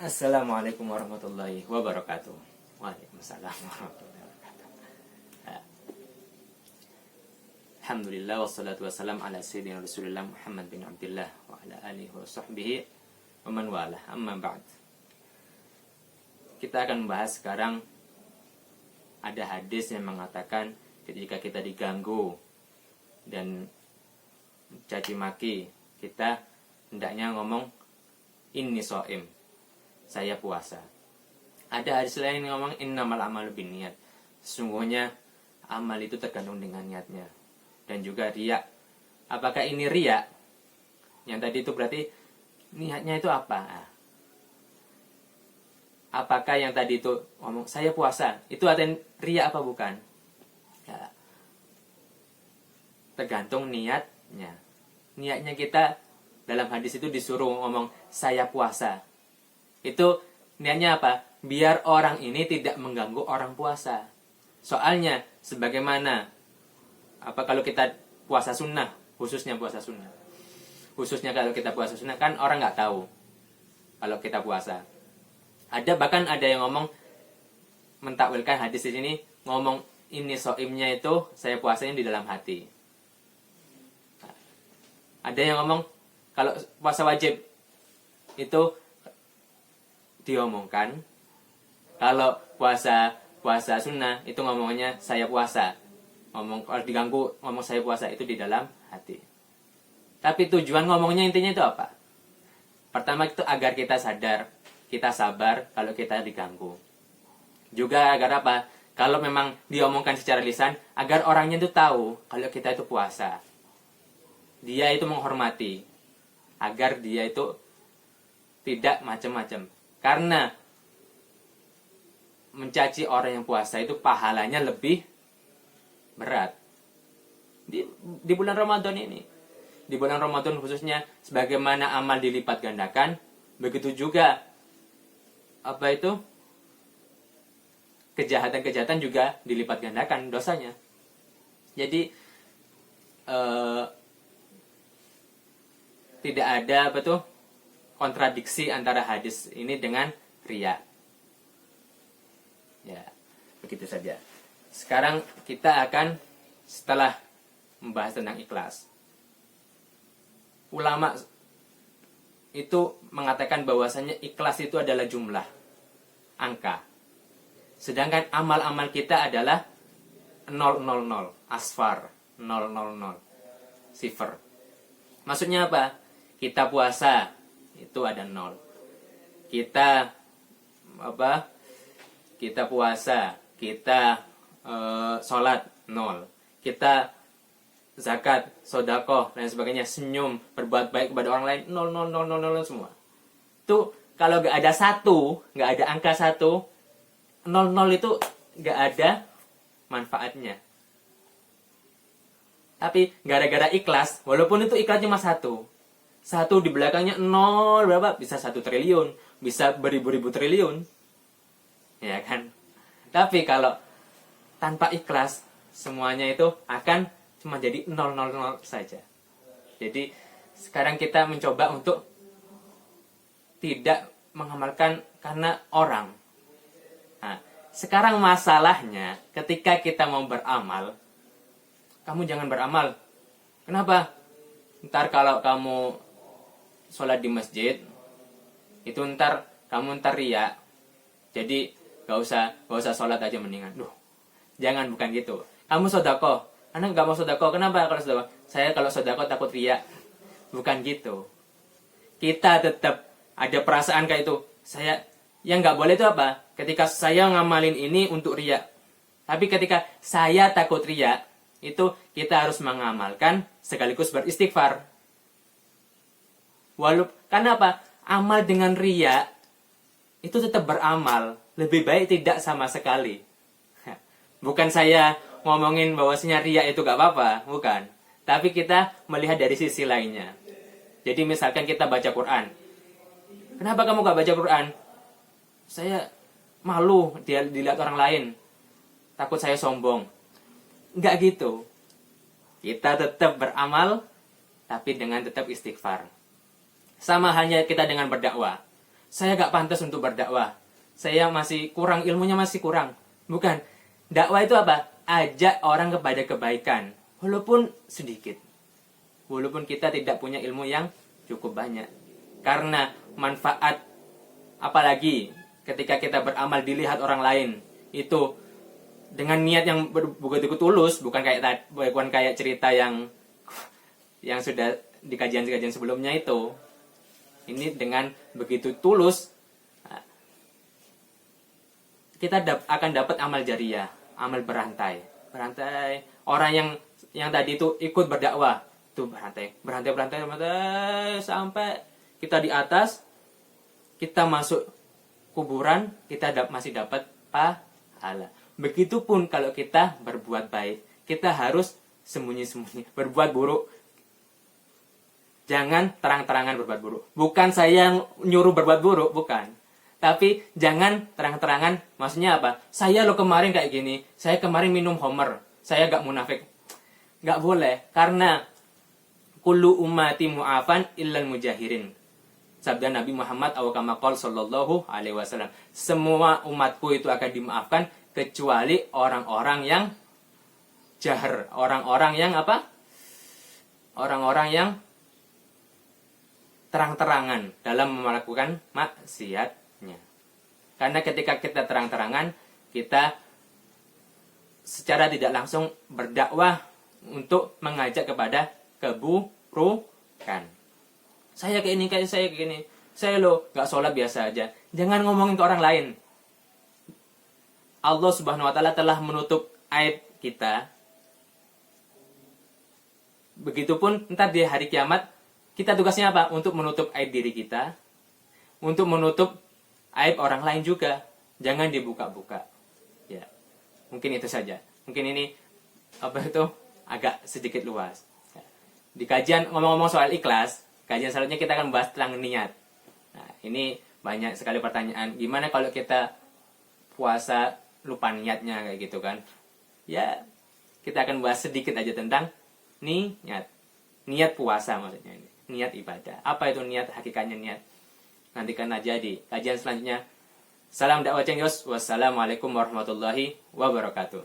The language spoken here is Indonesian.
Assalamualaikum warahmatullahi wabarakatuh. Waalaikumsalam warahmatullahi wabarakatuh. Alhamdulillah wassalatu wassalam ala sayyidina Rasulillah Muhammad bin Abdullah wa ala alihi wa sahbihi wa man walah. Amma ba'd. Kita akan membahas sekarang ada hadis yang mengatakan ketika kita diganggu dan caci maki, kita hendaknya ngomong inni shaim, saya puasa. Ada hadis lain yang ngomong innamal a'malu binniyat, sesungguhnya amal itu tergantung dengan niatnya. Dan juga riya. Apakah ini riya? Yang tadi itu berarti niatnya itu apa? Apakah yang tadi itu ngomong saya puasa, itu artinya riya apa bukan? Ya. Tergantung niatnya. Niatnya kita dalam hadis itu disuruh ngomong saya puasa. Itu niatnya apa? Biar orang ini tidak mengganggu orang puasa. Soalnya sebagaimana kalau kita puasa sunnah, khususnya kalau kita puasa sunnah kan orang nggak tahu kalau kita puasa. Bahkan ada yang ngomong mentakwilkan hadis di sini, ngomong ini soimnya itu saya puasanya di dalam hati. Ada yang ngomong kalau puasa wajib itu diomongkan, kalau puasa sunnah itu ngomongnya saya puasa. Kalau diganggu ngomong saya puasa itu di dalam hati. Tapi tujuan ngomongnya intinya itu apa? Pertama itu agar kita sadar, kita sabar kalau kita diganggu. Juga agar apa? Kalau memang diomongkan secara lisan, agar orangnya itu tahu kalau kita itu puasa. Dia itu menghormati, agar dia itu tidak macam-macam. Karena mencaci orang yang puasa itu pahalanya lebih berat. Di bulan Ramadan ini. Di bulan Ramadan khususnya, sebagaimana amal dilipat gandakan, begitu juga kejahatan-kejahatan juga dilipat gandakan dosanya. Jadi tidak ada kontradiksi antara hadis ini dengan riya. Ya, begitu saja. Sekarang kita akan setelah membahas tentang ikhlas. Ulama itu mengatakan bahwasanya ikhlas itu adalah jumlah angka. Sedangkan amal-amal kita adalah 000, asfar, 000, sifar. Maksudnya apa? Kita puasa itu ada 0. Kita puasa, kita sholat 0, kita zakat, sodaqoh dan sebagainya, senyum, berbuat baik kepada orang lain 0 semua. Itu kalau nggak ada satu, nggak ada angka 1, 0 itu nggak ada manfaatnya. Tapi gara-gara ikhlas, walaupun itu ikhlas cuma satu di belakangnya 0 berapa? Bisa 1 triliun, bisa beribu-ribu triliun, ya kan? Tapi kalau tanpa ikhlas, semuanya itu akan cuma jadi 000 saja. Jadi sekarang kita mencoba untuk tidak mengamalkan karena orang. Nah, sekarang masalahnya ketika kita mau beramal, kamu jangan beramal. Kenapa? Ntar kalau kamu sholat di masjid, itu kamu riya. Jadi gak usah sholat aja mendingan. Jangan, bukan gitu. Kamu sedekah, Anda gak mau sedekah. Kenapa kalau sedekah? Saya kalau sedekah takut riya. Bukan gitu. Kita tetap ada perasaan kayak itu. Yang gak boleh itu apa? Ketika saya ngamalin ini untuk riya. Tapi ketika saya takut riya, itu kita harus mengamalkan sekaligus beristighfar. Kenapa? Amal dengan riya itu tetap beramal. Lebih baik tidak sama sekali. Bukan saya ngomongin bahwasanya riya itu gak apa-apa, bukan. Tapi kita melihat dari sisi lainnya. Jadi misalkan kita baca Quran. Kenapa kamu gak baca Quran? Saya malu dilihat orang lain. Takut saya sombong. Enggak gitu. Kita tetap beramal, tapi dengan tetap istighfar. Sama halnya kita dengan berdakwah. saya gak pantas untuk berdakwah, saya masih kurang, ilmunya masih kurang. Bukan. Dakwah itu apa? Ajak orang kepada kebaikan, walaupun sedikit, walaupun kita tidak punya ilmu yang cukup banyak. Karena manfaat, apalagi ketika kita beramal dilihat orang lain, itu dengan niat yang begitu tulus, bukan kayak cerita yang sudah di kajian-kajian sebelumnya itu. Ini dengan begitu tulus, kita akan dapat amal jariyah, amal berantai. Orang yang tadi itu ikut berdakwah, itu berantai sampai kita di atas, kita masuk kuburan, kita masih dapat pahala. Begitupun kalau kita berbuat baik, kita harus sembunyi-sembunyi. Berbuat buruk, jangan terang-terangan berbuat buruk. Bukan saya yang nyuruh berbuat buruk, bukan. Tapi jangan terang-terangan, maksudnya apa? Saya lo kemarin kayak gini, saya kemarin minum homer, saya gak munafik. Gak boleh, karena kullu ummati mu'afan illal mujahirin. Sabda Nabi Muhammad awakamakol sallallahu alaihi wasallam. Semua umatku itu akan dimaafkan kecuali orang-orang yang jahar, orang-orang yang apa? Orang-orang yang terang-terangan dalam melakukan maksiatnya. Karena ketika kita terang-terangan, kita secara tidak langsung berdakwah untuk mengajak kepada keburukan. Saya kayak ini, saya lo gak sholat biasa aja. Jangan ngomongin ke orang lain. Allah Subhanahu wa Ta'ala telah menutup aib kita. Begitupun ntar di hari kiamat, kita tugasnya apa? Untuk menutup aib diri kita, untuk menutup aib orang lain juga. Jangan dibuka-buka. Ya, mungkin itu saja. Mungkin ini agak sedikit luas. Ya. Di kajian ngomong-ngomong soal ikhlas, kajian selanjutnya kita akan bahas tentang niat. Nah, ini banyak sekali pertanyaan. Gimana kalau kita puasa lupa niatnya kayak gitu kan? Ya, kita akan bahas sedikit aja tentang niat. Niat puasa maksudnya ini. Niat ibadah. Apa itu niat? Hakikatnya niat. Nantikan aja di kajian selanjutnya. Salam dakwah cengyos. Wassalamualaikum warahmatullahi wabarakatuh.